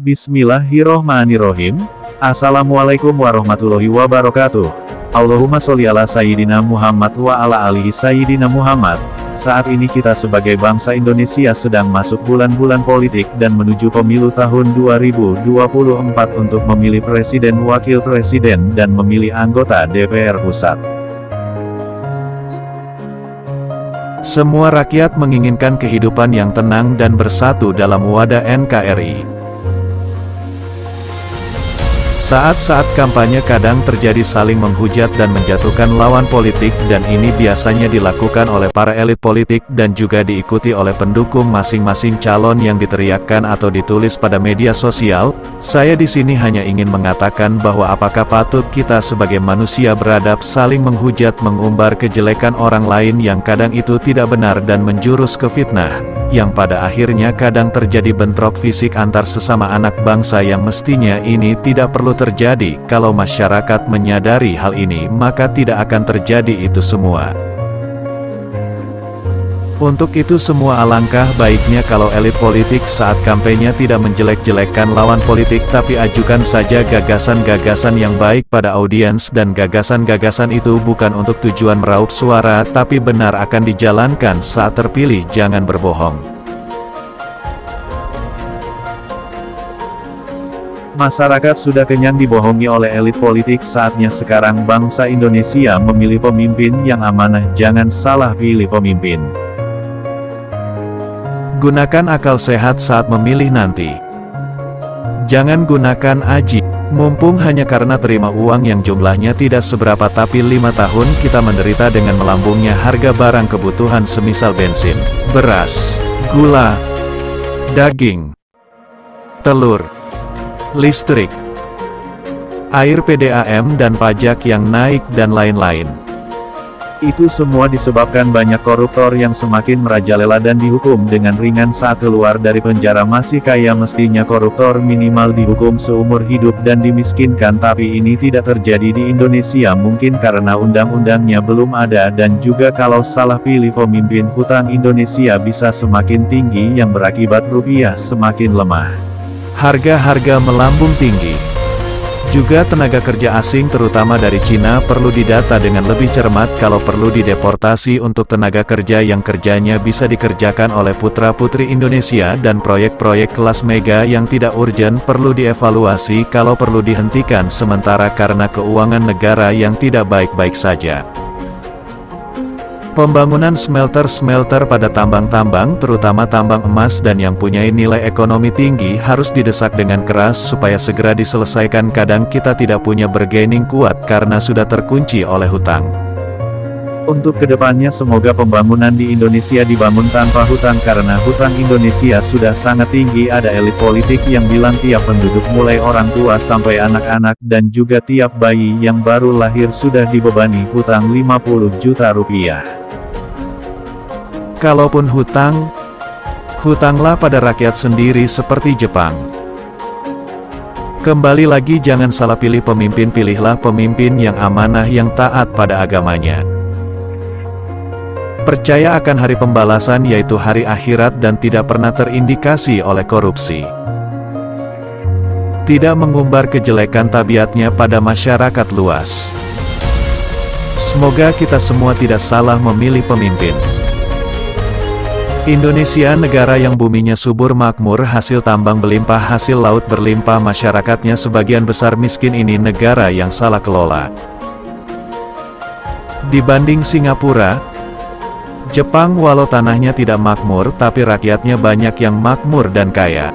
Bismillahirrohmanirrohim. Assalamualaikum warahmatullahi wabarakatuh. Allahumma sholli ala Sayyidina Muhammad wa ala alihi Sayyidina Muhammad. Saat ini kita sebagai bangsa Indonesia sedang masuk bulan-bulan politik dan menuju pemilu tahun 2024 untuk memilih presiden, wakil presiden, dan memilih anggota DPR Pusat. Semua rakyat menginginkan kehidupan yang tenang dan bersatu dalam wadah NKRI. Saat-saat kampanye kadang terjadi saling menghujat dan menjatuhkan lawan politik, dan ini biasanya dilakukan oleh para elit politik dan juga diikuti oleh pendukung masing-masing calon yang diteriakkan atau ditulis pada media sosial. Saya di sini hanya ingin mengatakan bahwa apakah patut kita sebagai manusia beradab saling menghujat, mengumbar kejelekan orang lain yang kadang itu tidak benar dan menjurus ke fitnah, yang pada akhirnya kadang terjadi bentrok fisik antar sesama anak bangsa yang mestinya ini tidak perlu terjadi. Kalau masyarakat menyadari hal ini, maka tidak akan terjadi itu semua. Untuk itu semua alangkah baiknya kalau elit politik saat kampanye tidak menjelek-jelekkan lawan politik, tapi ajukan saja gagasan-gagasan yang baik pada audiens, dan gagasan-gagasan itu bukan untuk tujuan meraup suara, tapi benar akan dijalankan saat terpilih. Jangan berbohong. Masyarakat sudah kenyang dibohongi oleh elit politik. Saatnya sekarang bangsa Indonesia memilih pemimpin yang amanah. Jangan salah pilih pemimpin. Gunakan akal sehat saat memilih nanti. Jangan gunakan aji mumpung hanya karena terima uang yang jumlahnya tidak seberapa, tapi 5 tahun kita menderita dengan melambungnya harga barang kebutuhan semisal bensin, beras, gula, daging, telur, listrik, air PDAM dan pajak yang naik dan lain-lain. Itu semua disebabkan banyak koruptor yang semakin merajalela dan dihukum dengan ringan saat keluar dari penjara masih kaya. Mestinya koruptor minimal dihukum seumur hidup dan dimiskinkan, tapi ini tidak terjadi di Indonesia, mungkin karena undang-undangnya belum ada, dan juga kalau salah pilih pemimpin, hutang Indonesia bisa semakin tinggi yang berakibat rupiah semakin lemah. Harga-harga melambung tinggi. Juga tenaga kerja asing terutama dari Cina perlu didata dengan lebih cermat. Kalau perlu dideportasi untuk tenaga kerja yang kerjanya bisa dikerjakan oleh putra-putri Indonesia, dan proyek-proyek kelas mega yang tidak urgen perlu dievaluasi, kalau perlu dihentikan sementara karena keuangan negara yang tidak baik-baik saja. Pembangunan smelter-smelter pada tambang-tambang, terutama tambang emas dan yang punya nilai ekonomi tinggi, harus didesak dengan keras supaya segera diselesaikan. Kadang kita tidak punya bargaining kuat karena sudah terkunci oleh hutang. Untuk kedepannya semoga pembangunan di Indonesia dibangun tanpa hutang, karena hutang Indonesia sudah sangat tinggi. Ada elit politik yang bilang tiap penduduk mulai orang tua sampai anak-anak dan juga tiap bayi yang baru lahir sudah dibebani hutang 50 juta rupiah. Kalaupun hutang, hutanglah pada rakyat sendiri seperti Jepang. Kembali lagi, jangan salah pilih pemimpin, pilihlah pemimpin yang amanah, yang taat pada agamanya. Percaya akan hari pembalasan, yaitu hari akhirat, dan tidak pernah terindikasi oleh korupsi. Tidak mengumbar kejelekan tabiatnya pada masyarakat luas. Semoga kita semua tidak salah memilih pemimpin. Indonesia negara yang buminya subur makmur, hasil tambang berlimpah, hasil laut berlimpah, masyarakatnya sebagian besar miskin. Ini negara yang salah kelola. Dibanding Singapura, Jepang, walau tanahnya tidak makmur, tapi rakyatnya banyak yang makmur dan kaya.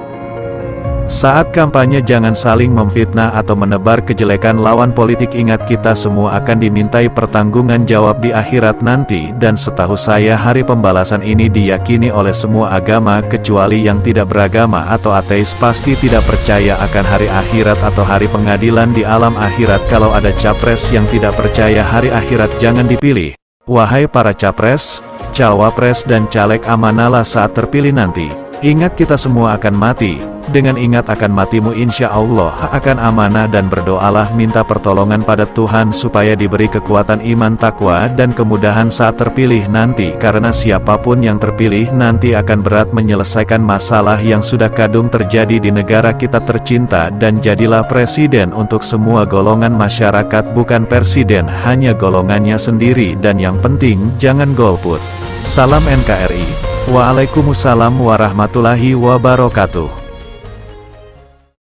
Saat kampanye jangan saling memfitnah atau menebar kejelekan lawan politik. Ingat, kita semua akan dimintai pertanggungan jawab di akhirat nanti, dan setahu saya hari pembalasan ini diyakini oleh semua agama, kecuali yang tidak beragama atau ateis pasti tidak percaya akan hari akhirat atau hari pengadilan di alam akhirat. Kalau ada capres yang tidak percaya hari akhirat, jangan dipilih. Wahai para capres, cawapres dan caleg, amanahlah saat terpilih nanti. Ingat, kita semua akan mati. Dengan ingat akan matimu insya Allah akan amanah dan berdoalah minta pertolongan pada Tuhan supaya diberi kekuatan iman takwa dan kemudahan saat terpilih nanti karena siapapun yang terpilih nanti akan berat menyelesaikan masalah yang sudah kadung terjadi di negara kita tercinta dan jadilah presiden untuk semua golongan masyarakat bukan presiden hanya golongannya sendiri dan yang penting jangan golput. Salam NKRI. Waalaikumsalam warahmatullahi wabarakatuh.